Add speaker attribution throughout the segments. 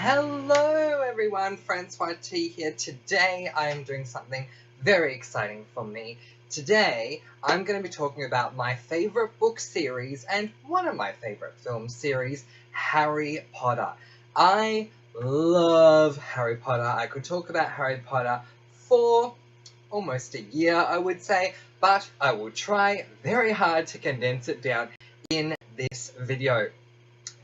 Speaker 1: Hello everyone, Francy here. Today I am doing something very exciting for me. Today I'm going to be talking about my favourite book series and one of my favourite film series, Harry Potter. I love Harry Potter. I could talk about Harry Potter for almost a year, I would say, but I will try very hard to condense it down in this video.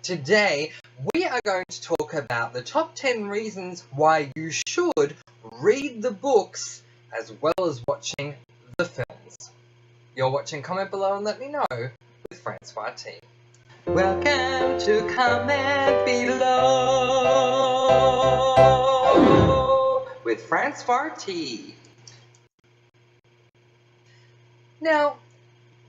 Speaker 1: Today, we are going to talk about the top 10 reasons why you should read the books as well as watching the films. You're watching, comment below and let me know with Francy. Welcome to Comment Below with Francy. Now,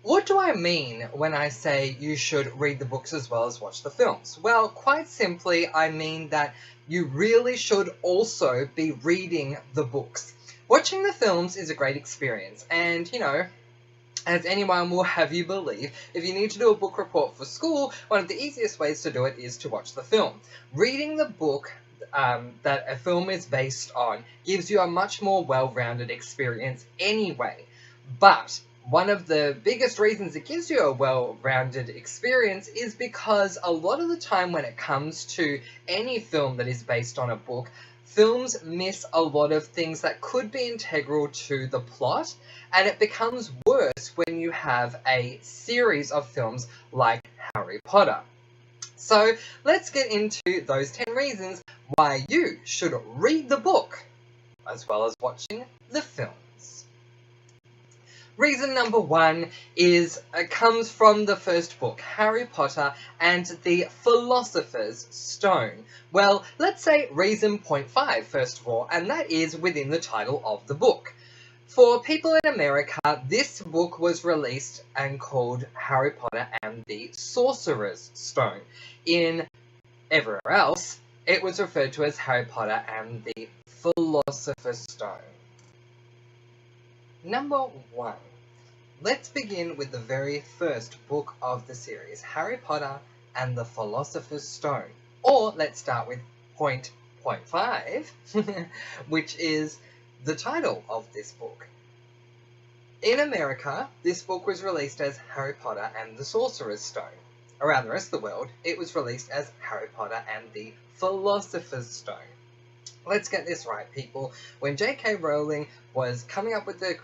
Speaker 1: what do I mean when I say you should read the books as well as watch the films? Well, quite simply, I mean that you really should also be reading the books. Watching the films is a great experience, and, you know, as anyone will have you believe, if you need to do a book report for school, one of the easiest ways to do it is to watch the film. Reading the book that a film is based on gives you a much more well-rounded experience anyway. But one of the biggest reasons it gives you a well-rounded experience is because a lot of the time when it comes to any film that is based on a book, films miss a lot of things that could be integral to the plot, and it becomes worse when you have a series of films like Harry Potter. So let's get into those 10 reasons why you should read the book as well as watching the film. Reason number 1 comes from the first book, Harry Potter and the Philosopher's Stone. Well, let's say reason point 5 first of all, and that is within the title of the book. For people in America, this book was released and called Harry Potter and the Sorcerer's Stone. In everywhere else, it was referred to as Harry Potter and the Philosopher's Stone. Number 1. Let's begin with the very first book of the series, Harry Potter and the Philosopher's Stone. Or let's start with point 5, which is the title of this book. In America, this book was released as Harry Potter and the Sorcerer's Stone. Around the rest of the world, it was released as Harry Potter and the Philosopher's Stone. Let's get this right, people. When J.K. Rowling was coming up with the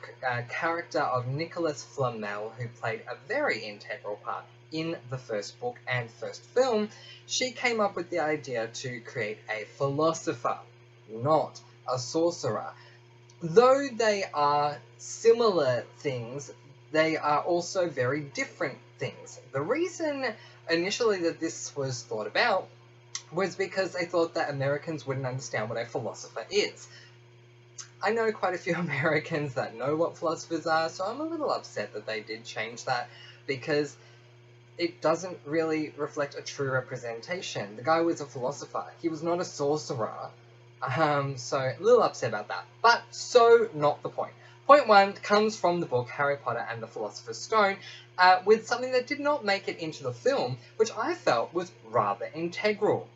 Speaker 1: character of Nicholas Flamel, who played a very integral part in the first book and first film, she came up with the idea to create a philosopher, not a sorcerer. Though they are similar things, they are also very different things. The reason initially that this was thought about was because they thought that Americans wouldn't understand what a philosopher is. I know quite a few Americans that know what philosophers are, so I'm a little upset that they did change that, because it doesn't really reflect a true representation. The guy was a philosopher. He was not a sorcerer. So a little upset about that. But so not the point. Point 1 comes from the book Harry Potter and the Philosopher's Stone, with something that did not make it into the film, which I felt was rather integral.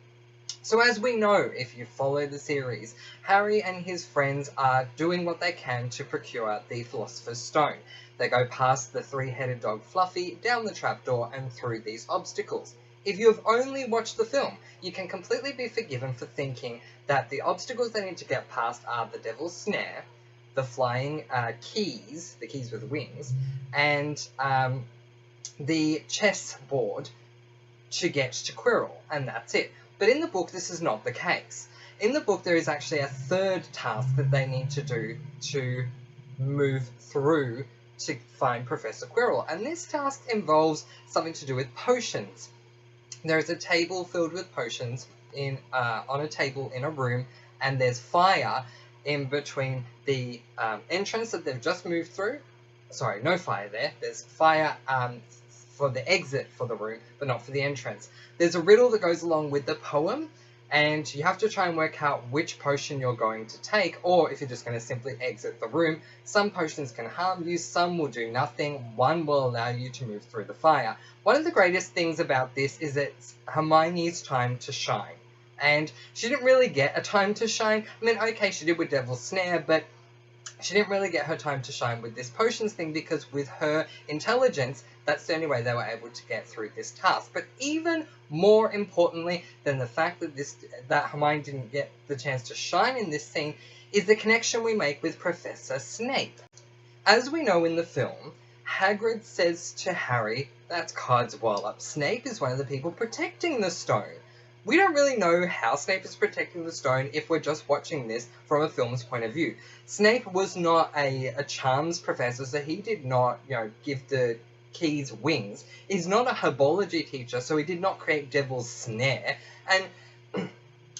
Speaker 1: So as we know, if you follow the series, Harry and his friends are doing what they can to procure the Philosopher's Stone. They go past the three-headed dog Fluffy, down the trapdoor, and through these obstacles. If you have only watched the film, you can completely be forgiven for thinking that the obstacles they need to get past are the Devil's Snare, the flying keys, the keys with wings, and the chessboard to get to Quirrell, and that's it. But in the book, this is not the case. In the book, there is actually a third task that they need to do to move through to find Professor Quirrell, and this task involves something to do with potions. There is a table filled with potions on a table in a room, and there's fire in between the entrance that they've just moved through. Sorry, no fire there. There's fire for the exit for the room, but not for the entrance. There's a riddle that goes along with the poem, and you have to try and work out which potion you're going to take, or if you're just going to simply exit the room. Some potions can harm you, some will do nothing, one will allow you to move through the fire. One of the greatest things about this is it's Hermione's time to shine. And she didn't really get a time to shine. I mean, okay, she did with Devil's Snare, but she didn't really get her time to shine with this potions thing, because with her intelligence, that's the only way they were able to get through this task. But even more importantly than the fact that Hermione didn't get the chance to shine in this scene is the connection we make with Professor Snape. As we know in the film, Hagrid says to Harry, "That's Codswallop. Snape is one of the people protecting the stone." We don't really know how Snape is protecting the stone if we're just watching this from a film's point of view. Snape was not a charms professor, so he did not, give the keys wings. He's not a herbology teacher, so he did not create Devil's Snare. And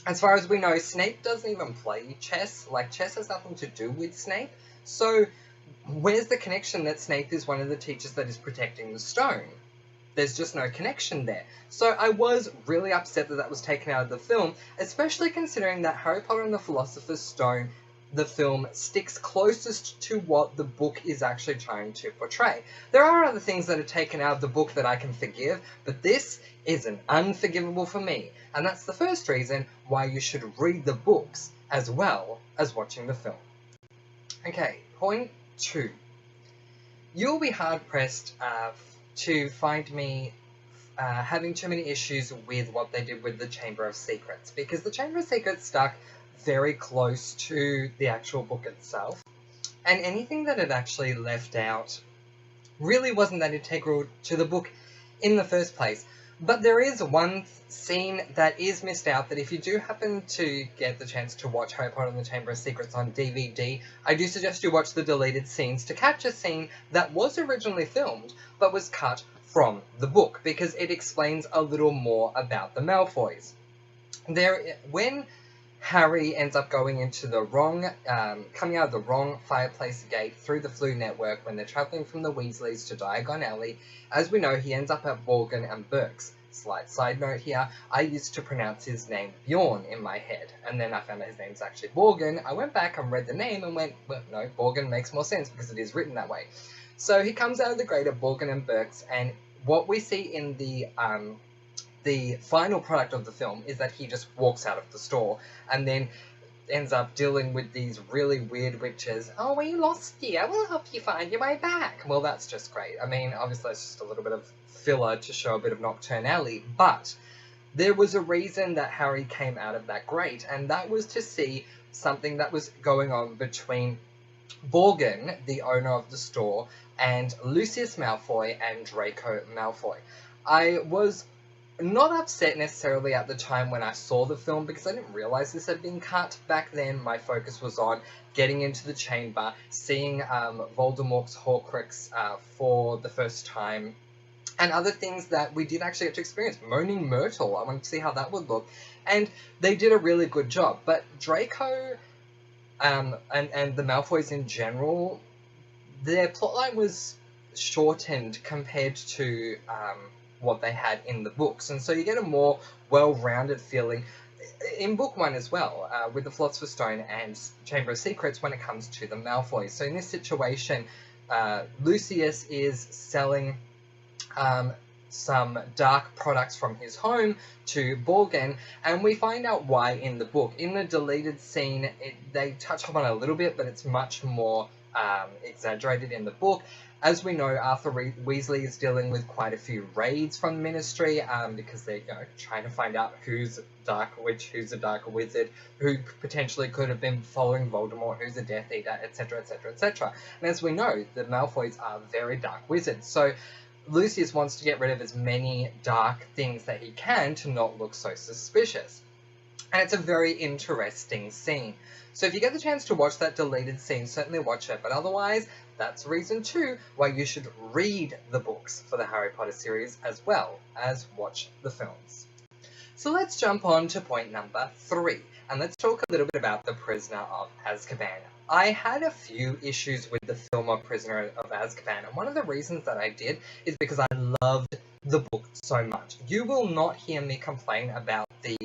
Speaker 1: as far as we know, Snape doesn't even play chess. Like, chess has nothing to do with Snape. So where's the connection that Snape is one of the teachers that is protecting the stone? There's just no connection there. So I was really upset that that was taken out of the film, especially considering that Harry Potter and the Philosopher's Stone, the film, sticks closest to what the book is actually trying to portray. There are other things that are taken out of the book that I can forgive, but this is an unforgivable for me. And that's the first reason why you should read the books as well as watching the film. Okay, point 2. You'll be hard-pressed to find me having too many issues with what they did with the Chamber of Secrets, because the Chamber of Secrets stuck very close to the actual book itself, and anything that it actually left out really wasn't that integral to the book in the first place. But there is one scene that is missed out that if you do happen to get the chance to watch Harry Potter and the Chamber of Secrets on DVD, I do suggest you watch the deleted scenes to catch a scene that was originally filmed but was cut from the book, because it explains a little more about the Malfoys. When Harry ends up going into the wrong, coming out of the wrong fireplace gate through the Floo network when they're travelling from the Weasleys to Diagon Alley, as we know, he ends up at Borgin and Burke's. Slight side note here, I used to pronounce his name Bjorn in my head, and then I found out his name's actually Borgin. I went back and read the name and went, well, no, Borgin makes more sense because it is written that way. So he comes out of the grate at Borgin and Burke's, and what we see in the final product of the film is that he just walks out of the store and then ends up dealing with these really weird witches. "Oh, we lost you. I will help you find your way back." Well, that's just great. I mean, obviously it's just a little bit of filler to show a bit of nocturnality, but there was a reason that Harry came out of that grate, and that was to see something that was going on between Borgin, the owner of the store, and Lucius Malfoy and Draco Malfoy. I was not upset necessarily at the time when I saw the film, because I didn't realise this had been cut. Back then, my focus was on getting into the chamber, seeing Voldemort's Horcrux for the first time, and other things that we did actually get to experience. Moaning Myrtle, I wanted to see how that would look, and they did a really good job. But Draco and the Malfoys in general, their plotline was shortened compared to what they had in the books, and so you get a more well-rounded feeling in book 1 as well, with the Philosopher's Stone and Chamber of Secrets when it comes to the Malfoys. So in this situation, Lucius is selling some dark products from his home to Borgin, and we find out why in the book. In the deleted scene, they touch upon it a little bit, but it's much more exaggerated in the book. As we know, Arthur Weasley is dealing with quite a few raids from the Ministry, because they're trying to find out who's a Dark Witch, who's a Dark Wizard, who potentially could have been following Voldemort, who's a Death Eater, etc, etc, etc. And as we know, the Malfoys are very dark wizards, so Lucius wants to get rid of as many dark things that he can to not look so suspicious. And it's a very interesting scene. So if you get the chance to watch that deleted scene, certainly watch it. But otherwise, that's reason 2 why you should read the books for the Harry Potter series as well as watch the films. So let's jump on to point number 3. And let's talk a little bit about The Prisoner of Azkaban. I had a few issues with the film of Prisoner of Azkaban, and one of the reasons that I did is because I loved the book so much. You will not hear me complain about the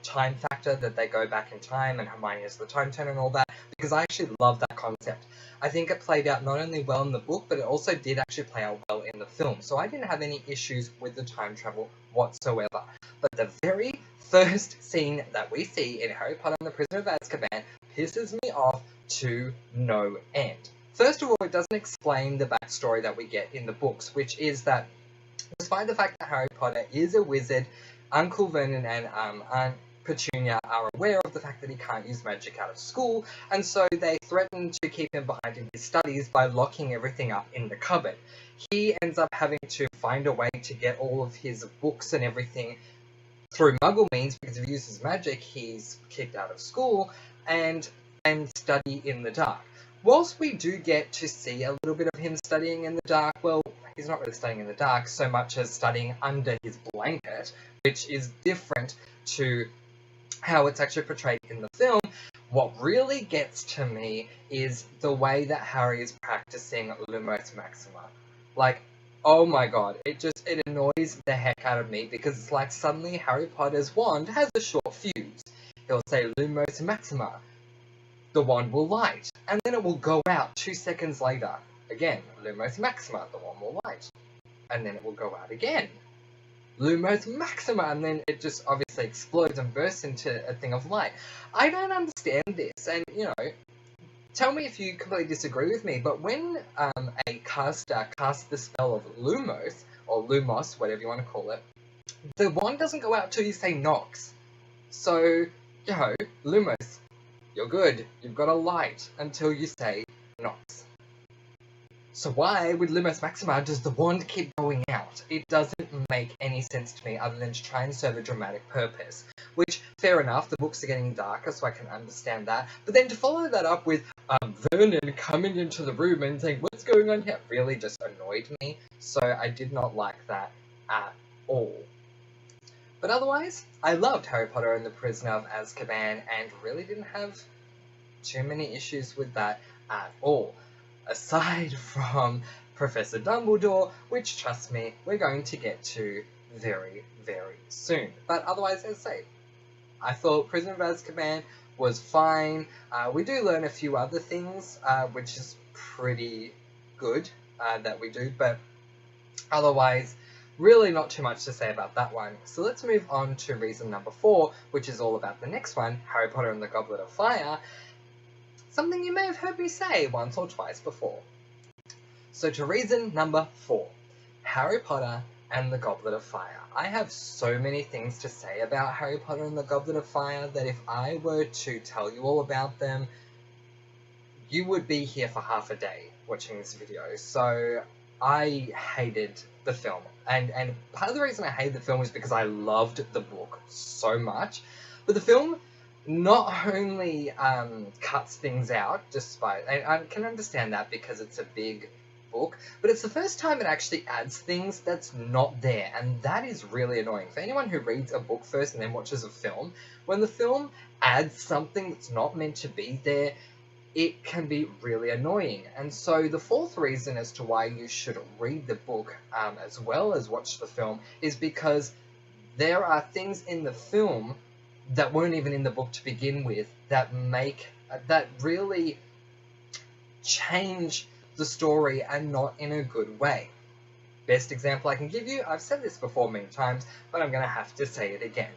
Speaker 1: time factor factor that they go back in time and Hermione is the time turner and all that, because I actually love that concept. I think it played out not only well in the book, but it also did actually play out well in the film. So I didn't have any issues with the time travel whatsoever. But the very first scene that we see in Harry Potter and the Prisoner of Azkaban pisses me off to no end. First of all, it doesn't explain the backstory that we get in the books, which is that despite the fact that Harry Potter is a wizard, Uncle Vernon and Aunt Petunia are aware of the fact that he can't use magic out of school, and so they threaten to keep him behind in his studies by locking everything up in the cupboard. He ends up having to find a way to get all of his books and everything through Muggle means, because if he uses magic, he's kicked out of school and study in the dark. Whilst we do get to see a little bit of him studying in the dark, well, he's not really studying in the dark so much as studying under his blanket, which is different to how it's actually portrayed in the film. What really gets to me is the way that Harry is practicing Lumos Maxima. Like, oh my god, it annoys the heck out of me, because it's like suddenly Harry Potter's wand has a short fuse. He'll say Lumos Maxima, the wand will light, and then it will go out 2 seconds later. Again, Lumos Maxima, the wand will light, and then it will go out again. Lumos Maxima, and then it just obviously explodes and bursts into a thing of light. I don't understand this, and you know, tell me if you completely disagree with me, but when a caster casts the spell of Lumos, or Lumos, whatever you want to call it, the wand doesn't go out till you say Nox. So, you know, Lumos, you're good, you've got a light until you say Nox. So why, with Lumos Maxima, does the wand keep going out? It doesn't make any sense to me other than to try and serve a dramatic purpose. Which, fair enough, the books are getting darker, so I can understand that. But then to follow that up with Vernon coming into the room and saying, what's going on here, really just annoyed me. So I did not like that at all. But otherwise, I loved Harry Potter and the Prisoner of Azkaban and really didn't have too many issues with that at all. Aside from Professor Dumbledore, which, trust me, we're going to get to very, very soon. But otherwise, as I say, I thought Prisoner of Azkaban was fine. We do learn a few other things, which is pretty good that we do, but otherwise, really not too much to say about that one. So let's move on to reason number 4, which is all about the next one, Harry Potter and the Goblet of Fire. Something you may have heard me say once or twice before. So to reason number 4, Harry Potter and the Goblet of Fire. I have so many things to say about Harry Potter and the Goblet of Fire that if I were to tell you all about them, you would be here for half a day watching this video. So I hated the film. And part of the reason I hated the film is because I loved the book so much. But the film not only cuts things out, despite, I can understand that because it's a big book, but it's the first time it actually adds things that's not there, and that is really annoying. For anyone who reads a book first and then watches a film, when the film adds something that's not meant to be there, it can be really annoying. And so the fourth reason as to why you should read the book as well as watch the film is because there are things in the film that weren't even in the book to begin with that really change the story, and not in a good way. Best example I can give you, I've said this before many times, but I'm going to have to say it again.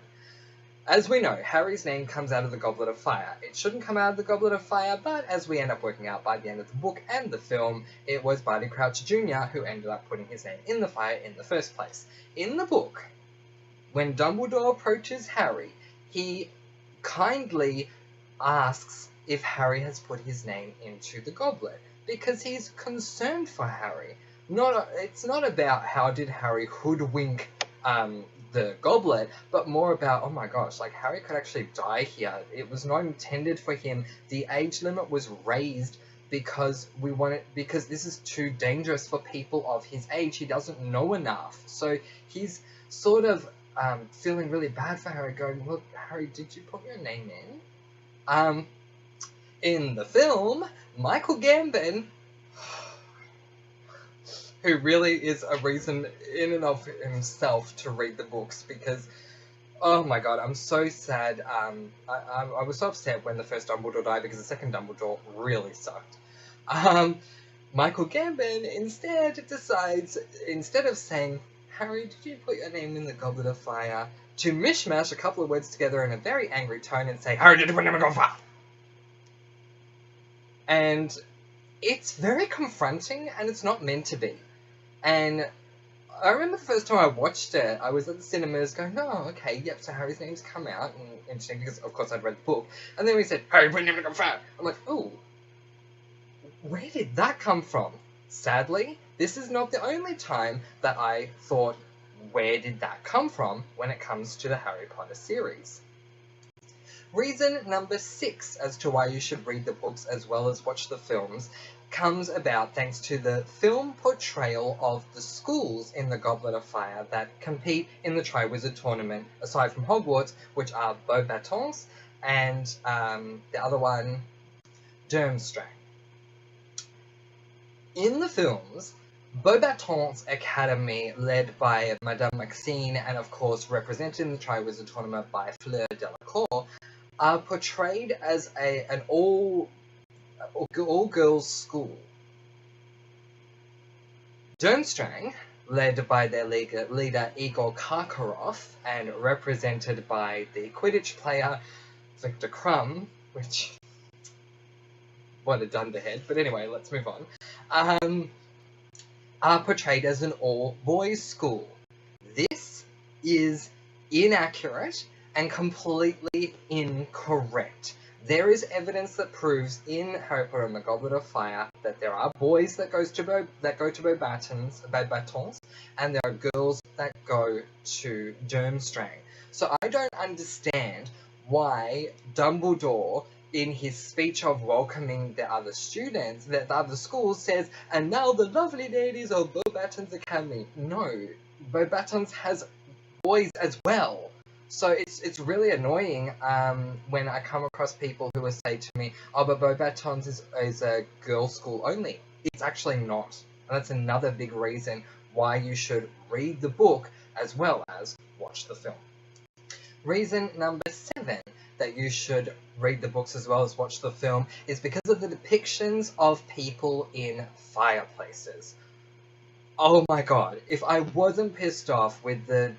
Speaker 1: As we know, Harry's name comes out of the Goblet of Fire. It shouldn't come out of the Goblet of Fire, but as we end up working out by the end of the book and the film, it was Barty Crouch Jr. who ended up putting his name in the fire in the first place. In the book, when Dumbledore approaches Harry, he kindly asks if Harry has put his name into the goblet, because he's concerned for Harry. It's not about how did Harry hoodwink the goblet, but more about, oh my gosh, like Harry could actually die here. It was not intended for him. The age limit was raised because this is too dangerous for people of his age. He doesn't know enough. So he's sort of feeling really bad for Harry, going, look, Harry, did you put your name in? In the film, Michael Gambon, who really is a reason in and of himself to read the books, because Oh my god, I'm so sad. I was so upset when the first Dumbledore died because the second Dumbledore really sucked. Um, Michael Gambon instead decides, instead of saying, Harry, did you put your name in the Goblet of Fire? To mishmash a couple of words together in a very angry tone and say, Harry, did you put your name in the Goblet of Fire? And it's very confronting and it's not meant to be. And I remember the first time I watched it, I was at the cinemas going, oh, okay, yep, so Harry's name's come out, and interesting because, of course, I'd read the book. And then we said, Harry, put your name in the Goblet of Fire. I'm like, ooh, where did that come from? Sadly, this is not the only time that I thought, where did that come from when it comes to the Harry Potter series? Reason number 6 as to why you should read the books as well as watch the films comes about thanks to the film portrayal of the schools in the Goblet of Fire that compete in the Triwizard Tournament, aside from Hogwarts, which are Beauxbatons and the other one, Durmstrang. In the films, Beauxbatons Academy, led by Madame Maxine and of course represented in the Triwizard Tournament by Fleur Delacour, are portrayed as an all-girls school. Durmstrang, led by their leader Igor Karkaroff and represented by the Quidditch player Victor Crumb, which... what a dunderhead, but anyway, let's move on, are portrayed as an all-boys school. This is inaccurate and completely incorrect. There is evidence that proves in Harry Potter and the Goblet of Fire that there are boys that go to Beauxbatons, and there are girls that go to Durmstrang. So I don't understand why Dumbledore, in his speech of welcoming the other students, the other schools, says, and now the lovely ladies of Beauxbatons Academy. No, Beauxbatons has boys as well. So it's really annoying when I come across people who will say to me, oh, but Beauxbatons is a girls' school only. It's actually not. And that's another big reason why you should read the book as well as watch the film. Reason number 7 that you should read the books as well as watch the film is because of the depictions of people in fireplaces. Oh my god, if I wasn't pissed off with the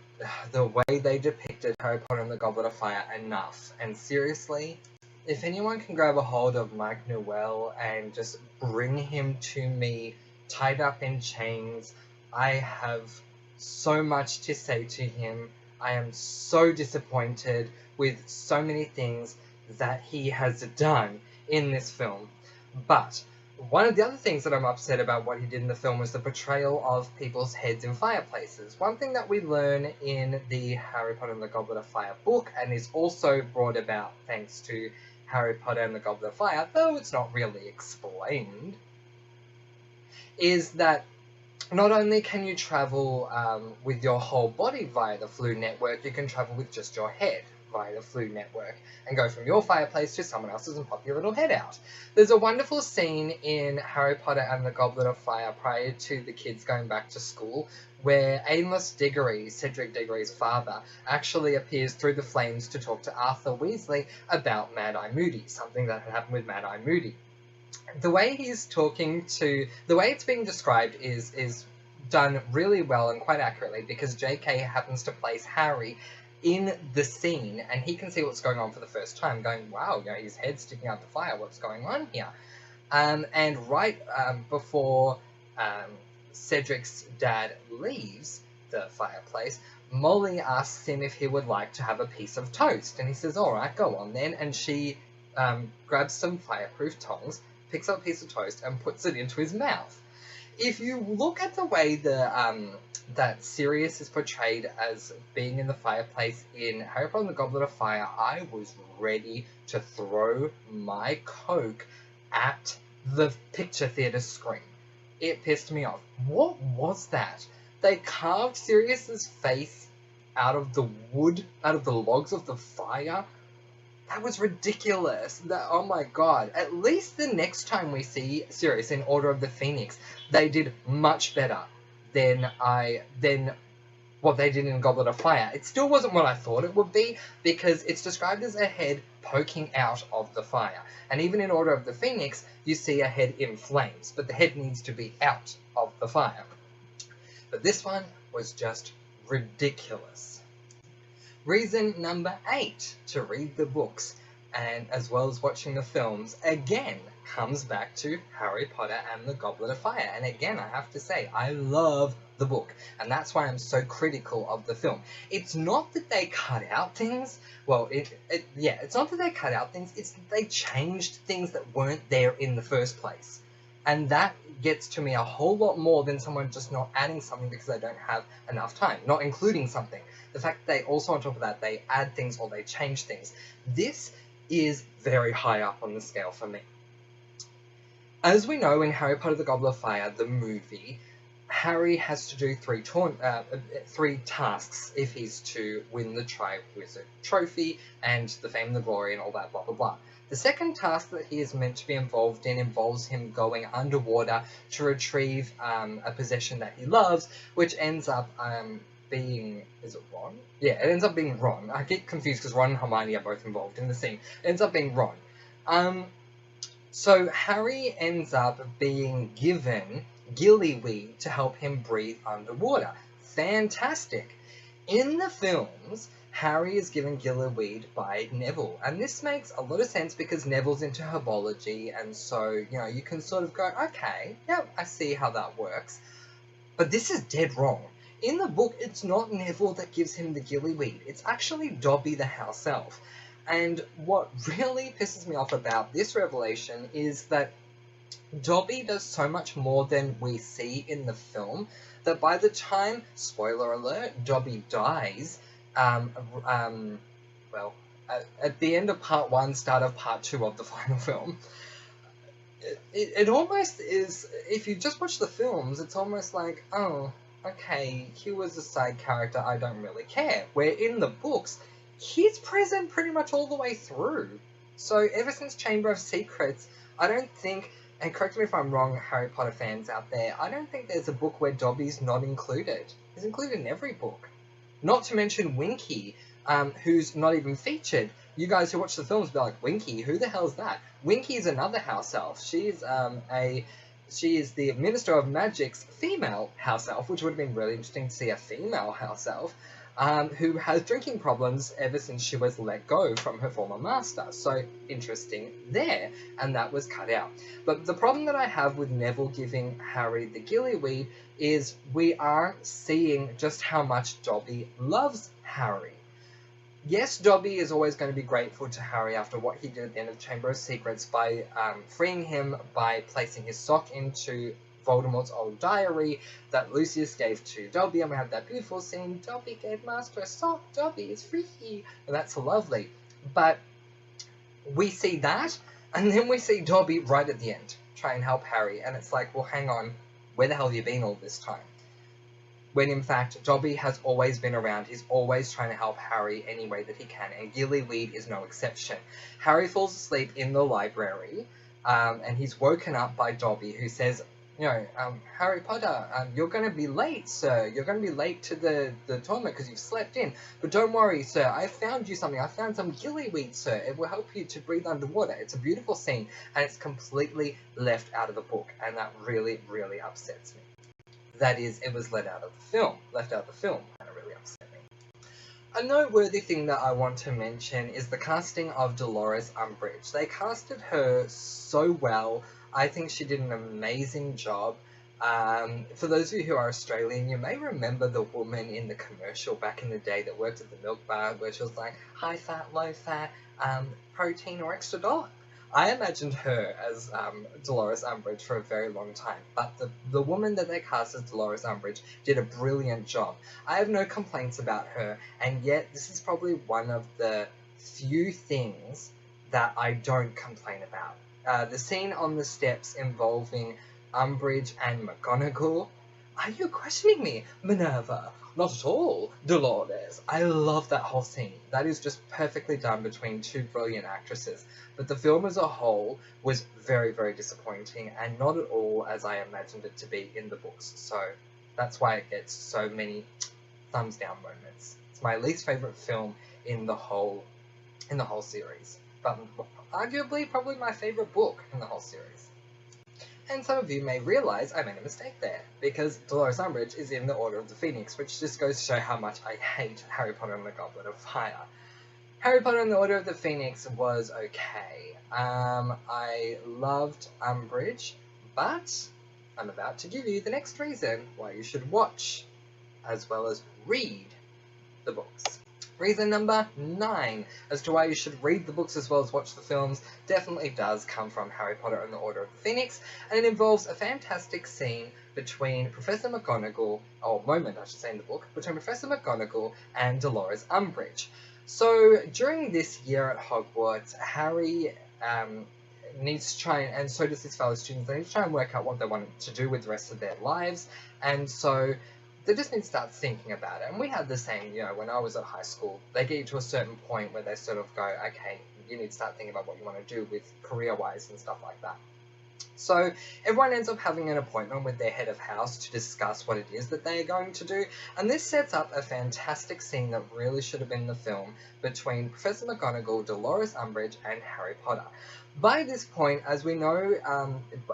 Speaker 1: way they depicted Harry Potter and the Goblet of Fire enough, and seriously, if anyone can grab a hold of Mike Newell and just bring him to me tied up in chains, I have so much to say to him. I am so disappointed with so many things that he has done in this film. But one of the other things that I'm upset about what he did in the film was the portrayal of people's heads in fireplaces. One thing that we learn in the Harry Potter and the Goblet of Fire book, and is also brought about thanks to Harry Potter and the Goblet of Fire, though it's not really explained, is that not only can you travel with your whole body via the Floo network, you can travel with just your head via the Floo network and go from your fireplace to someone else's and pop your little head out. There's a wonderful scene in Harry Potter and the Goblet of Fire prior to the kids going back to school where Amos Diggory, Cedric Diggory's father, actually appears through the flames to talk to Arthur Weasley about Mad-Eye Moody, something that had happened with Mad-Eye Moody. The way he's talking to... the way it's being described is done really well and quite accurately because J.K. happens to place Harry in the scene and he can see what's going on for the first time, going, wow, you know, his head's sticking out the fire, what's going on here? And right before Cedric's dad leaves the fireplace, Molly asks him if he would like to have a piece of toast, and he says, alright, go on then, and she grabs some fireproof tongs, picks up a piece of toast and puts it into his mouth. If you look at the way that Sirius is portrayed as being in the fireplace in Harry Potter and the Goblet of Fire, I was ready to throw my Coke at the picture theatre screen. It pissed me off. What was that? They carved Sirius's face out of the wood, out of the logs of the fire? That was ridiculous. Oh my god. At least the next time we see Sirius in Order of the Phoenix, they did much better than what what they did in Goblet of Fire. It still wasn't what I thought it would be, because it's described as a head poking out of the fire. And even in Order of the Phoenix, you see a head in flames, but the head needs to be out of the fire. But this one was just ridiculous. Reason number 8 to read the books, and as well as watching the films, again, comes back to Harry Potter and the Goblet of Fire. And again, I have to say, I love the book, and that's why I'm so critical of the film. It's not that they cut out things, well, it's not that they cut out things, it's that they changed things that weren't there in the first place. And that gets to me a whole lot more than someone just not adding something because they don't have enough time, not including something. The fact that they also, on top of that, they add things or they change things. This is very high up on the scale for me. As we know, in Harry Potter the Goblet of Fire, the movie, Harry has to do 3 tasks if he's to win the Triwizard Trophy and the fame and the glory and all that blah blah blah. The second task that he is meant to be involved in involves him going underwater to retrieve a possession that he loves, which ends up being... is it Ron? Yeah, it ends up being Ron. I get confused because Ron and Hermione are both involved in the scene. It ends up being Ron. So Harry ends up being given gillyweed to help him breathe underwater. Fantastic. In the films, Harry is given gillyweed by Neville, and this makes a lot of sense because Neville's into herbology, and so, you know, you can sort of go, okay, yeah, I see how that works. But this is dead wrong. In the book, it's not Neville that gives him the gillyweed, it's actually Dobby the house elf. And what really pisses me off about this revelation is that Dobby does so much more than we see in the film, that by the time, spoiler alert, Dobby dies, at the end of part 1, start of part 2 of the final film, it almost is, if you just watch the films, it's almost like, oh, okay, he was a side character, I don't really care. Where in the books, he's present pretty much all the way through. So ever since Chamber of Secrets, I don't think, and correct me if I'm wrong, Harry Potter fans out there, I don't think there's a book where Dobby's not included. He's included in every book. Not to mention Winky, who's not even featured. You guys who watch the films be like, Winky, who the hell's that? Winky's another house elf. She is the Minister of Magic's female house elf, which would have been really interesting to see a female house elf, who has drinking problems ever since she was let go from her former master. So, interesting there, and that was cut out. But the problem that I have with Neville giving Harry the gillyweed is we are seeing just how much Dobby loves Harry. Yes, Dobby is always going to be grateful to Harry after what he did at the end of Chamber of Secrets by freeing him by placing his sock into Voldemort's old diary that Lucius gave to Dobby, and we have that beautiful scene, Dobby gave Master a sock, Dobby is free, and that's lovely. But we see that, and then we see Dobby right at the end try and help Harry, and it's like, well, hang on, where the hell have you been all this time? When in fact, Dobby has always been around, he's always trying to help Harry any way that he can, and gillyweed is no exception. Harry falls asleep in the library, and he's woken up by Dobby, who says, you know, Harry Potter, you're going to be late, sir. You're going to be late to the tournament because you've slept in. But don't worry, sir. I found you something. I found some gillyweed, sir. It will help you to breathe underwater. It's a beautiful scene, and it's completely left out of the book, and that really, really upsets me. That is, it was left out of the film, and it really upset me. A noteworthy thing that I want to mention is the casting of Dolores Umbridge. They casted her so well. I think she did an amazing job. For those of you who are Australian, you may remember the woman in the commercial back in the day that worked at the milk bar where she was like, high fat, low fat, protein or extra dollar. I imagined her as Dolores Umbridge for a very long time, but the woman that they cast as Dolores Umbridge did a brilliant job. I have no complaints about her, and yet this is probably one of the few things that I don't complain about. The scene on the steps involving Umbridge and McGonagall. Are you questioning me, Minerva? Not at all, Dolores. I love that whole scene. That is just perfectly done between two brilliant actresses. But the film as a whole was very, very disappointing and not at all as I imagined it to be in the books. So that's why it gets so many thumbs down moments. It's my least favourite film in the whole series, but arguably probably my favourite book in the whole series. And some of you may realise I made a mistake there, because Dolores Umbridge is in the Order of the Phoenix, which just goes to show how much I hate Harry Potter and the Goblet of Fire. Harry Potter and the Order of the Phoenix was okay. I loved Umbridge, but I'm about to give you the next reason why you should watch, as well as read, the books. Reason number 9 as to why you should read the books as well as watch the films definitely does come from Harry Potter and the Order of the Phoenix, and it involves a fantastic scene between Professor McGonagall, or moment I should say in the book, between Professor McGonagall and Dolores Umbridge. So during this year at Hogwarts, Harry needs to try, and so does his fellow students, they need to try and work out what they want to do with the rest of their lives, and so they just need to start thinking about it. And we had the same, you know, when I was at high school, they get you to a certain point where they sort of go, okay, you need to start thinking about what you want to do with career-wise and stuff like that. So everyone ends up having an appointment with their head of house to discuss what it is that they are going to do, and this sets up a fantastic scene that really should have been in the film between Professor McGonagall, Dolores Umbridge, and Harry Potter. By this point, as we know,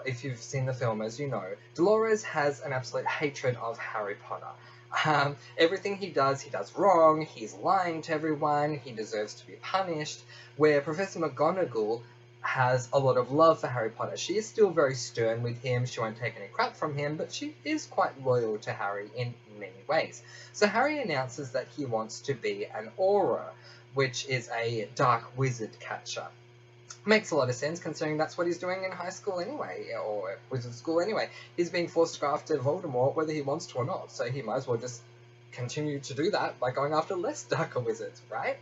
Speaker 1: if you've seen the film, as you know, Dolores has an absolute hatred of Harry Potter. Everything he does wrong, he's lying to everyone, he deserves to be punished, where Professor McGonagall has a lot of love for Harry Potter. She is still very stern with him, she won't take any crap from him, but she is quite loyal to Harry in many ways. So Harry announces that he wants to be an Auror, which is a dark wizard catcher. Makes a lot of sense considering that's what he's doing in high school anyway, or wizard school anyway. He's being forced to go after Voldemort whether he wants to or not, so he might as well just continue to do that by going after less darker wizards, right?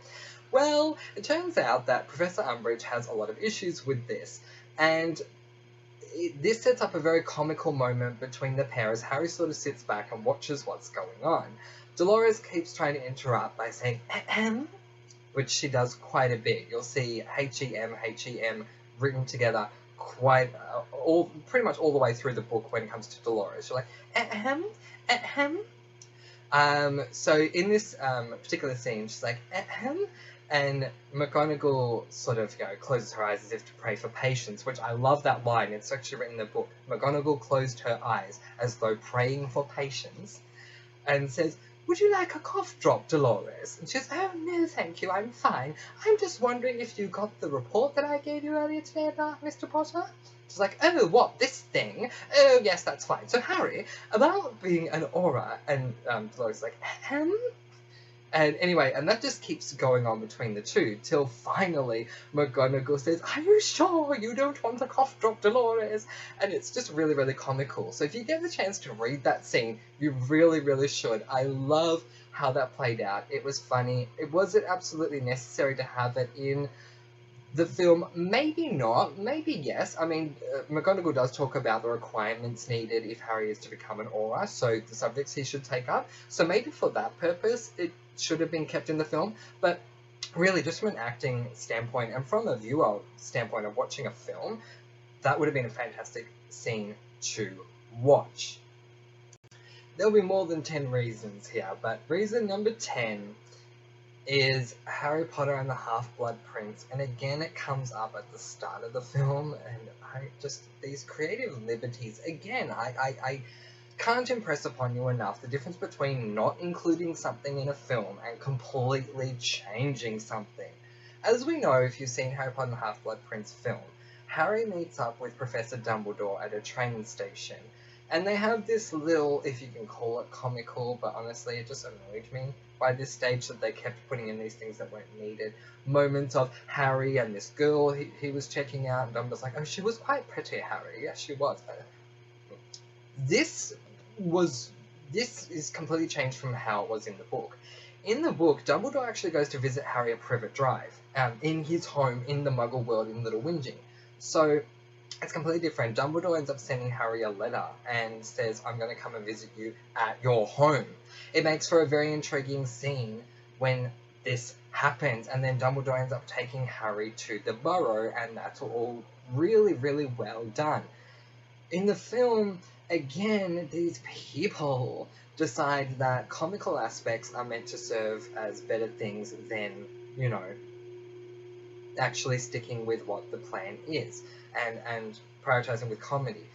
Speaker 1: Well, it turns out that Professor Umbridge has a lot of issues with this, and this sets up a very comical moment between the pair as Harry sort of sits back and watches what's going on. Dolores keeps trying to interrupt by saying, ahem, which she does quite a bit. You'll see H-E-M, H-E-M written together quite, pretty much all the way through the book when it comes to Dolores. You're like, ahem, ahem. So in this particular scene, she's like, ahem, and McGonagall sort of, you know, closes her eyes as if to pray for patience, which I love that line. It's actually written in the book. McGonagall closed her eyes as though praying for patience and says, would you like a cough drop, Dolores? And she says, oh, no, thank you, I'm fine. I'm just wondering if you got the report that I gave you earlier today about Mr. Potter? She's like, oh, what, this thing? Oh, yes, that's fine. So, Harry, about being an Auror, and Dolores is like, ahem? And anyway, and that just keeps going on between the two, till finally McGonagall says, are you sure you don't want a cough drop, Dolores? And it's just really, really comical. So if you get the chance to read that scene, you really, really should. I love how that played out. It was funny. Was it absolutely necessary to have it in the film? Maybe not, maybe yes. I mean, McGonagall does talk about the requirements needed if Harry is to become an Auror, so the subjects he should take up. So maybe for that purpose, it should have been kept in the film, but really just from an acting standpoint and from a viewer standpoint of watching a film, that would have been a fantastic scene to watch. There'll be more than 10 reasons here, but reason number 10 is Harry Potter and the Half-Blood Prince, and again it comes up at the start of the film, and these creative liberties, again, I can't impress upon you enough the difference between not including something in a film and completely changing something. As we know, if you've seen Harry Potter and the Half-Blood Prince film, Harry meets up with Professor Dumbledore at a train station, and they have this little, if you can call it comical, but honestly it just annoyed me by this stage that they kept putting in these things that weren't needed. Moments of Harry and this girl he was checking out, and Dumbledore's like, oh, she was quite pretty, Harry. Yes, she was. This is completely changed from how it was in the book. In the book, Dumbledore actually goes to visit Harry at Privet Drive, in his home in the Muggle world in Little Whinging. So it's completely different. Dumbledore ends up sending Harry a letter and says, I'm going to come and visit you at your home. It makes for a very intriguing scene when this happens, and then Dumbledore ends up taking Harry to the Burrow, and that's all really, really well done. In the film, again, these people decide that comical aspects are meant to serve as better things than, you know, actually sticking with what the plan is and prioritizing with comedy.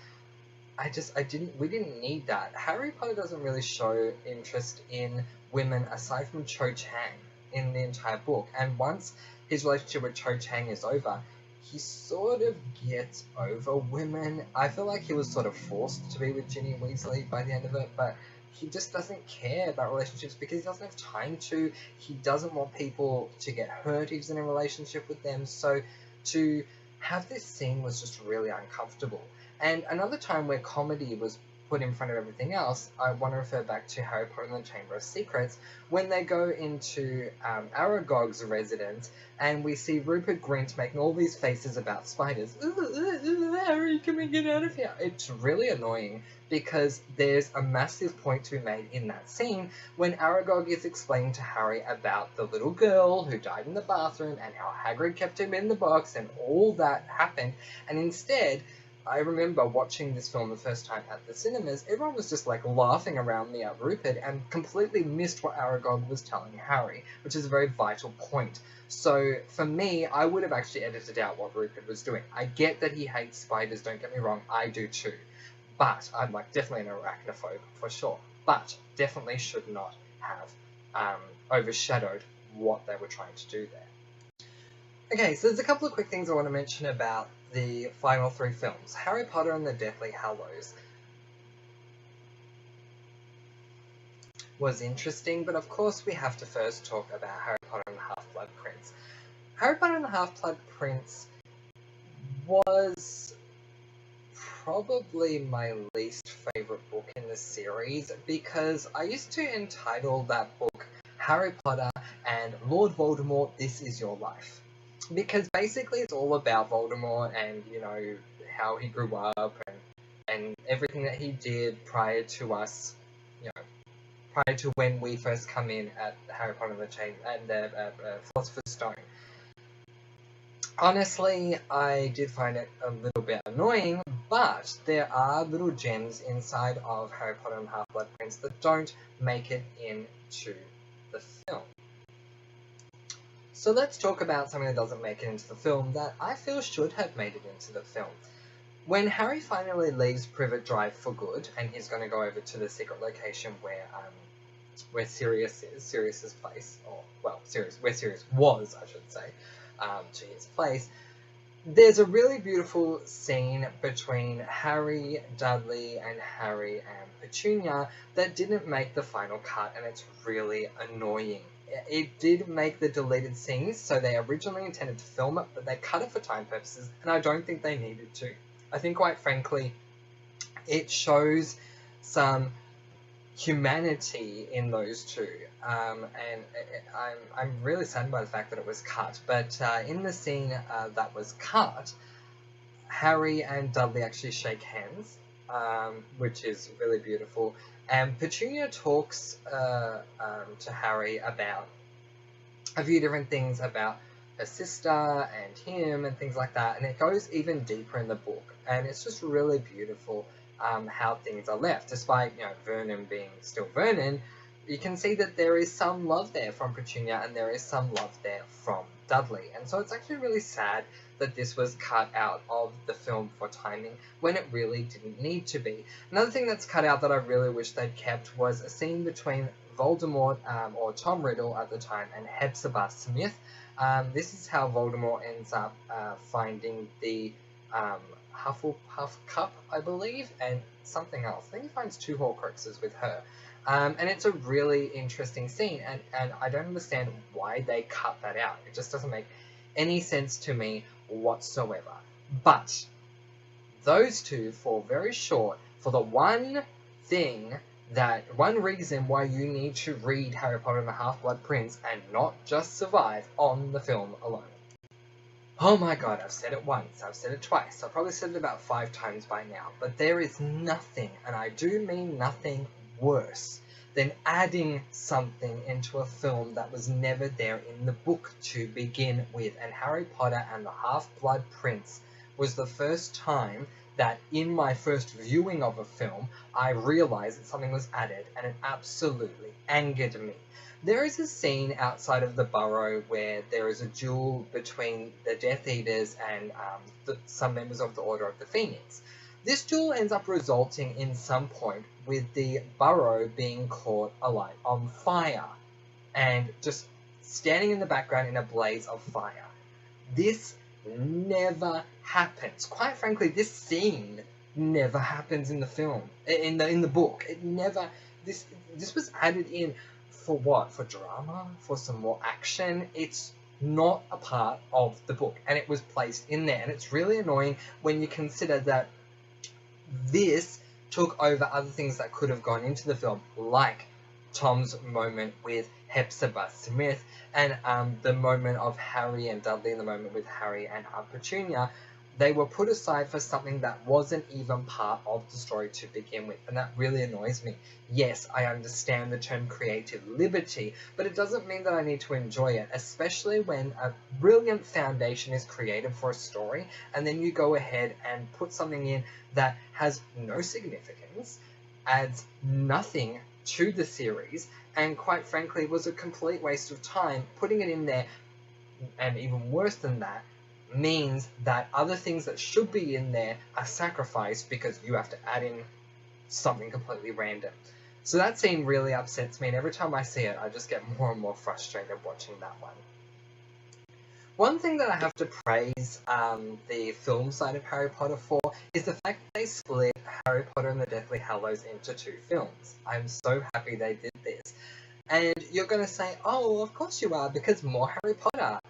Speaker 1: We didn't need that. Harry Potter doesn't really show interest in women aside from Cho Chang in the entire book. And once his relationship with Cho Chang is over, he sort of gets over women. I feel like he was sort of forced to be with Ginny Weasley by the end of it, but he just doesn't care about relationships because he doesn't have time to. He doesn't want people to get hurt if he's in a relationship with them. So to have this scene was just really uncomfortable. And another time where comedy was put in front of everything else, I want to refer back to Harry Potter and the Chamber of Secrets, when they go into Aragog's residence, and we see Rupert Grint making all these faces about spiders. Harry, can we get out of here? It's really annoying, because there's a massive point to be made in that scene when Aragog is explaining to Harry about the little girl who died in the bathroom, and how Hagrid kept him in the box, and all that happened, and instead, I remember watching this film the first time at the cinemas, everyone was just like laughing around me at Rupert and completely missed what Aragog was telling Harry, which is a very vital point. So for me, I would have actually edited out what Rupert was doing. I get that he hates spiders, don't get me wrong, I do too. But I'm like definitely an arachnophobe for sure, but definitely should not have overshadowed what they were trying to do there. Okay, so there's a couple of quick things I want to mention about the final three films. Harry Potter and the Deathly Hallows was interesting, but of course we have to first talk about Harry Potter and the Half-Blood Prince. Harry Potter and the Half-Blood Prince was probably my least favourite book in the series, because I used to entitle that book Harry Potter and Lord Voldemort, This Is Your Life. Because basically it's all about Voldemort and, you know, how he grew up and everything that he did prior to us, you know, prior to when we first come in at Harry Potter and the Chamber and the Philosopher's Stone. Honestly, I did find it a little bit annoying, but there are little gems inside of Harry Potter and the Half-Blood Prince that don't make it into the film. So let's talk about something that doesn't make it into the film that I feel should have made it into the film. When Harry finally leaves Privet Drive for good, and he's going to go over to the secret location where Sirius is, Sirius's place, or, well, where Sirius was, I should say, to his place, there's a really beautiful scene between Harry, Dudley, and Harry and Petunia that didn't make the final cut, and it's really annoying. It did make the deleted scenes, so they originally intended to film it, but they cut it for time purposes, and I don't think they needed to. I think, quite frankly, it shows some humanity in those two, and I'm really saddened by the fact that it was cut, but in the scene that was cut, Harry and Dudley actually shake hands, which is really beautiful. And Petunia talks to Harry about a few different things about her sister and him and things like that, and it goes even deeper in the book, and it's just really beautiful how things are left. Despite, you know, Vernon being still Vernon, you can see that there is some love there from Petunia and there is some love there from Dudley, and so it's actually really sad that this was cut out of the film for timing when it really didn't need to be. Another thing that's cut out that I really wish they'd kept was a scene between Voldemort, or Tom Riddle at the time, and Hepzibah Smith. This is how Voldemort ends up finding the Hufflepuff Cup, I believe, and something else. I think he finds 2 Horcruxes with her. And it's a really interesting scene, and I don't understand why they cut that out. It just doesn't make any sense to me whatsoever. But those two fall very short for the one reason why you need to read Harry Potter and the Half-Blood Prince and not just survive on the film alone. Oh my god, I've said it once, I've said it twice, I've probably said it about 5 times by now, but there is nothing, and I do mean nothing, worse than adding something into a film that was never there in the book to begin with. And Harry Potter and the Half-Blood Prince was the first time that in my first viewing of a film, I realized that something was added and it absolutely angered me. There is a scene outside of the burrow where there is a duel between the Death Eaters and some members of the Order of the Phoenix. This duel ends up resulting in some point with the burrow being caught alight on fire and just standing in the background in a blaze of fire. This never happens. Quite frankly, this scene never happens in the film, in the book. It never. This was added in for what? For drama? For some more action? It's not a part of the book, and it was placed in there, and it's really annoying when you consider that this took over other things that could have gone into the film, like Tom's moment with Hepzibah Smith, and the moment of Harry and Dudley, and the moment with Harry and Aunt Petunia. They were put aside for something that wasn't even part of the story to begin with, and that really annoys me. Yes, I understand the term creative liberty, but it doesn't mean that I need to enjoy it, especially when a brilliant foundation is created for a story, and then you go ahead and put something in that has no significance, adds nothing to the series, and quite frankly was a complete waste of time. Putting it in there, and even worse than that, means that other things that should be in there are sacrificed because you have to add in something completely random. So that scene really upsets me, and every time I see it, I just get more and more frustrated watching that one. One thing that I have to praise the film side of Harry Potter for is the fact that they split Harry Potter and the Deathly Hallows into 2 films. I'm so happy they did this. And you're going to say, oh, of course you are, because more Harry Potter.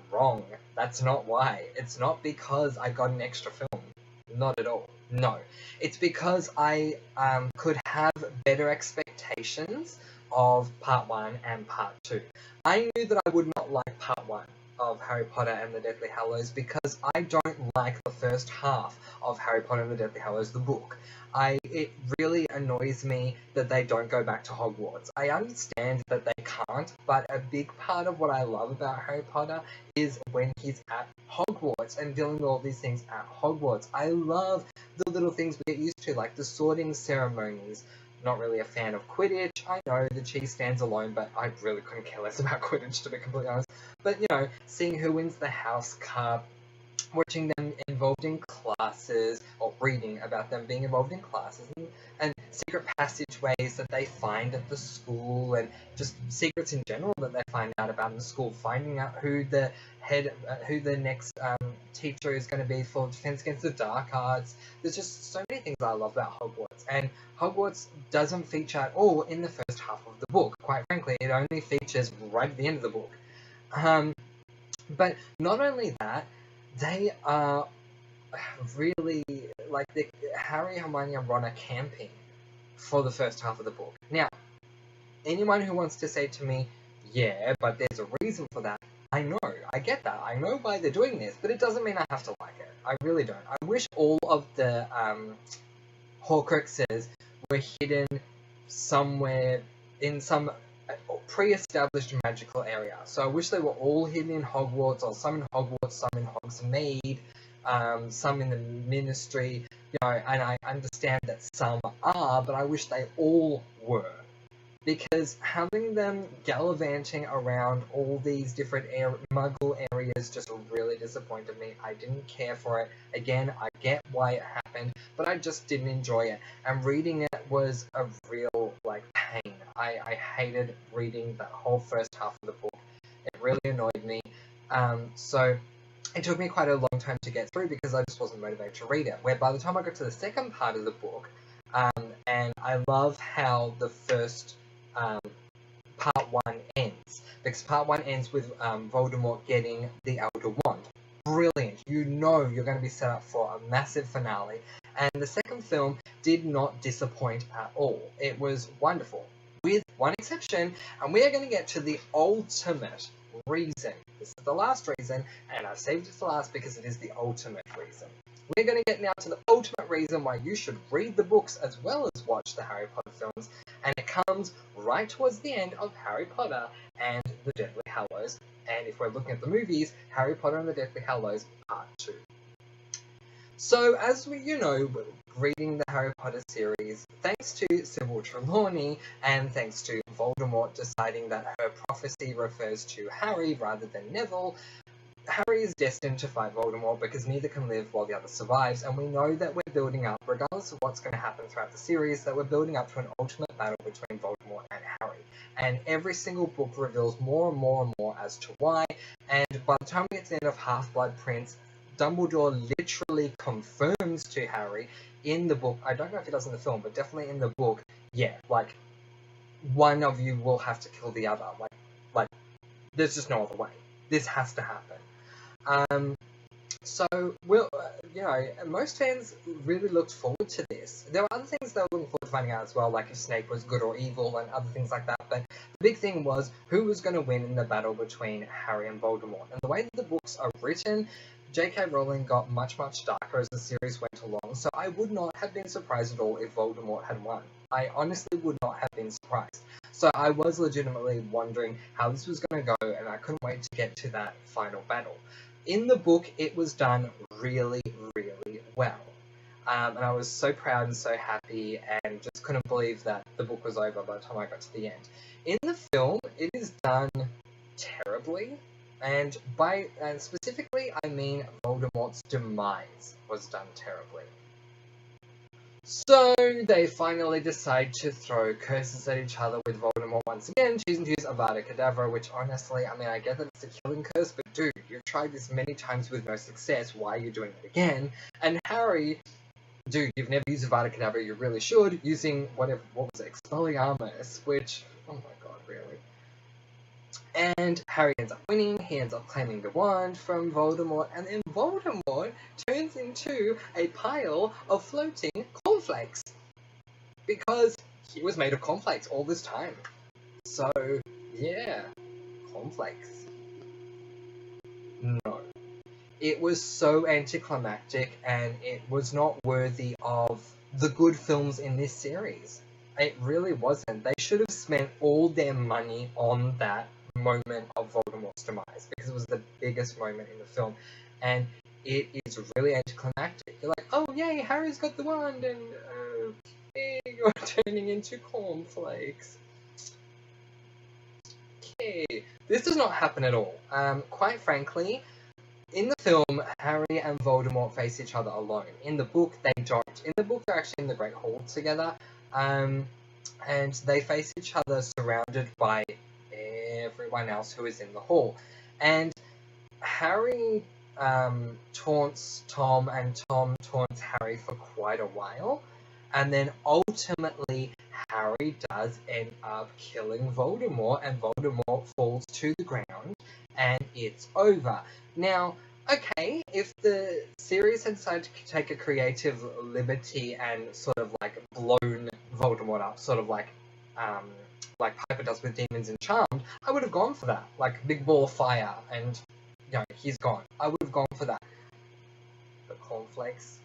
Speaker 1: Wrong. That's not why. It's not because I got an extra film. Not at all. No. It's because I could have better expectations of Part 1 and Part 2. I knew that I would not like Part 1 of Harry Potter and the Deathly Hallows because I don't like the first half of Harry Potter and the Deathly Hallows, the book. It really annoys me that they don't go back to Hogwarts. I understand that they can't, but a big part of what I love about Harry Potter is when he's at Hogwarts and dealing with all these things at Hogwarts. I love the little things we get used to, like the sorting ceremonies. Not really a fan of Quidditch. I know the cheese stands alone, but I really couldn't care less about Quidditch, to be completely honest. But, you know, seeing who wins the House Cup, watching them involved in classes, or reading about them being involved in classes, and secret passageways that they find at the school, and just secrets in general that they find out about in the school, finding out who the next teacher is going to be for Defense Against the Dark Arts. There's just so many things I love about Hogwarts, and Hogwarts doesn't feature at all in the first half of the book. Quite frankly, it only features right at the end of the book. But not only that, they are really, like, Harry, Hermione, and Ron are camping for the first half of the book. Now, anyone who wants to say to me, yeah, but there's a reason for that, I know, I get that, I know why they're doing this, but it doesn't mean I have to like it. I really don't. I wish all of the Horcruxes were hidden somewhere in some pre-established magical area. So I wish they were all hidden in Hogwarts, or some in Hogwarts, some in Hogsmeade, some in the Ministry, you know, and I understand that some are, but I wish they all were. Because having them gallivanting around all these different Muggle areas just really disappointed me. I didn't care for it. Again, I get why it happened, but I just didn't enjoy it. And reading it was a real, like, pain. I hated reading that whole first half of the book. It really annoyed me. So it took me quite a long time to get through because I just wasn't motivated to read it. Where by the time I got to the second part of the book, and I love how the first part 1 ends, because part 1 ends with Voldemort getting the Elder Wand. Brilliant. You know you're going to be set up for a massive finale, and the second film did not disappoint at all. It was wonderful, with one exception, and we are going to get to the ultimate reason. This is the last reason, and I've saved it for last because it is the ultimate reason. We're going to get now to the ultimate reason why you should read the books as well as watch the Harry Potter films, and it comes right towards the end of Harry Potter and the Deathly Hallows, and if we're looking at the movies, Harry Potter and the Deathly Hallows Part 2. So, as we, reading the Harry Potter series, thanks to Sybil Trelawney and thanks to Voldemort deciding that her prophecy refers to Harry rather than Neville, Harry is destined to fight Voldemort because neither can live while the other survives, and we know that we're building up, regardless of what's going to happen throughout the series, that we're building up to an ultimate battle between Voldemort and Harry. And every single book reveals more and more and more as to why, and by the time we get to the end of Half-Blood Prince, Dumbledore literally confirms to Harry in the book, I don't know if he does in the film, but definitely in the book, yeah, like, one of you will have to kill the other. Like, there's just no other way. This has to happen. So, most fans really looked forward to this. There were other things they were looking forward to finding out as well, like if Snape was good or evil and other things like that, but the big thing was who was going to win in the battle between Harry and Voldemort. And the way that the books are written, J.K. Rowling got much, much darker as the series went along, so I would not have been surprised at all if Voldemort had won. I honestly would not have been surprised. So I was legitimately wondering how this was going to go, and I couldn't wait to get to that final battle. In the book, it was done really, really well. And I was so proud and so happy and just couldn't believe that the book was over by the time I got to the end. In the film, it is done terribly. And specifically, I mean Voldemort's demise was done terribly. So they finally decide to throw curses at each other with Voldemort once again, choosing to use Avada Kedavra, which honestly, I mean, I get that it's a killing curse, but dude, you've tried this many times with no success, why are you doing it again? And Harry, dude, you've never used Avada Kedavra, you really should, using what was it, Expelliarmus, which, oh my god, really? And Harry ends up winning, he ends up claiming the wand from Voldemort, and then Voldemort turns into a pile of floating cornflakes. Because he was made of cornflakes all this time. So, yeah, cornflakes. No. It was so anticlimactic, and it was not worthy of the good films in this series. It really wasn't. They should have spent all their money on that moment of Voldemort's demise, because it was the biggest moment in the film, and it is really anticlimactic. You're like, oh yay, Harry's got the wand, and you're turning into cornflakes. Okay, this does not happen at all. Quite frankly, in the film, Harry and Voldemort face each other alone. In the book, they don't. In the book, they're actually in the Great Hall together, and they face each other surrounded by everyone else who is in the hall. And Harry taunts Tom, and Tom taunts Harry for quite a while. And then ultimately, Harry does end up killing Voldemort, and Voldemort falls to the ground, and it's over. Now, okay, if the series had decided to take a creative liberty and sort of like blown Voldemort up, sort of like Piper does with Demons and Charmed, I would have gone for that. Like, big ball of fire, and, he's gone. I would have gone for that. But cornflakes?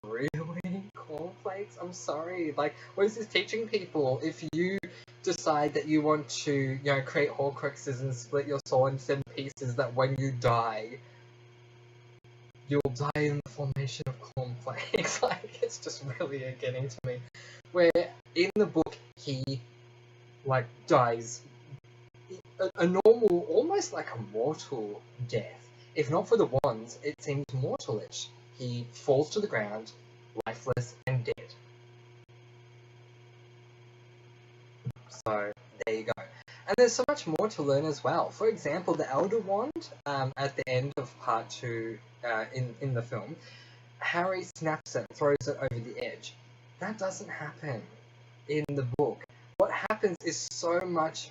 Speaker 1: Really? Cornflakes? I'm sorry. Like, what is this teaching people? If you decide that you want to, create Horcruxes and split your soul into 7 pieces, that when you die, you'll die in the formation of cornflakes. Like, it's just really getting to me. Where, in the book, he dies a normal, almost like a mortal death. If not for the wands, it seems mortalish. He falls to the ground, lifeless and dead. So, there you go. And there's so much more to learn as well. For example, the Elder Wand, at the end of part 2 in the film, Harry snaps it, throws it over the edge. That doesn't happen in the book. What happens is so much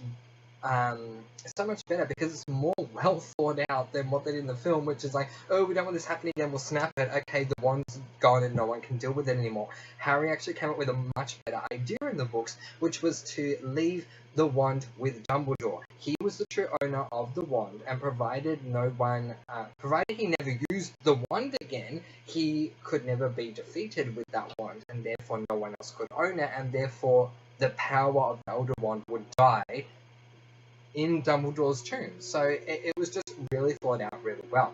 Speaker 1: better, because it's more well thought out than what they did in the film, which is like, oh, we don't want this happening again, we'll snap it, okay, the wand's gone and no one can deal with it anymore. Harry actually came up with a much better idea in the books, which was to leave the wand with Dumbledore. He was the true owner of the wand, and provided he never used the wand again, he could never be defeated with that wand, and therefore no one else could own it, and therefore the power of the Elder Wand would die in Dumbledore's tomb. So it was just really thought out really well.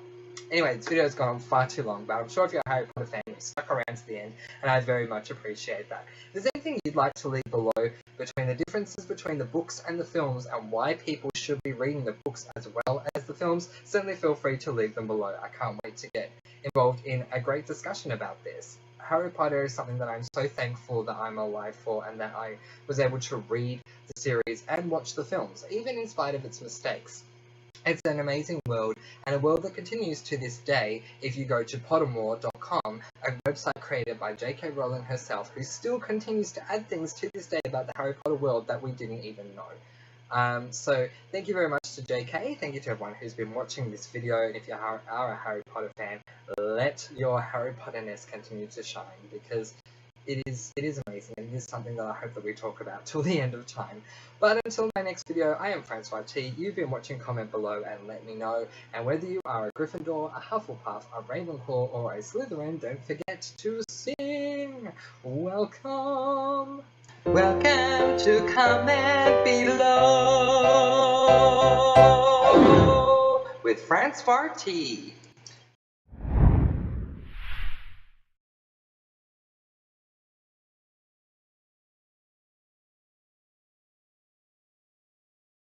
Speaker 1: Anyway, this video has gone on far too long, but I'm sure if you're a Harry Potter fan, you've stuck around to the end, and I very much appreciate that. If there's anything you'd like to leave below between the differences between the books and the films and why people should be reading the books as well as the films, certainly feel free to leave them below. I can't wait to get involved in a great discussion about this. Harry Potter is something that I'm so thankful that I'm alive for and that I was able to read the series and watch the films, even in spite of its mistakes. It's an amazing world, and a world that continues to this day if you go to pottermore.com, a website created by J.K. Rowling herself, who still continues to add things to this day about the Harry Potter world that we didn't even know. So thank you very much to JK, thank you to everyone who's been watching this video, and if you are a Harry Potter fan, let your Harry Potter-ness continue to shine, because it is amazing, and it is something that I hope that we talk about till the end of time. But until my next video, I am Francy. You've been watching, comment below and let me know, and whether you are a Gryffindor, a Hufflepuff, a Ravenclaw or a Slytherin, don't forget to sing! Welcome! Welcome to comment below with Francy.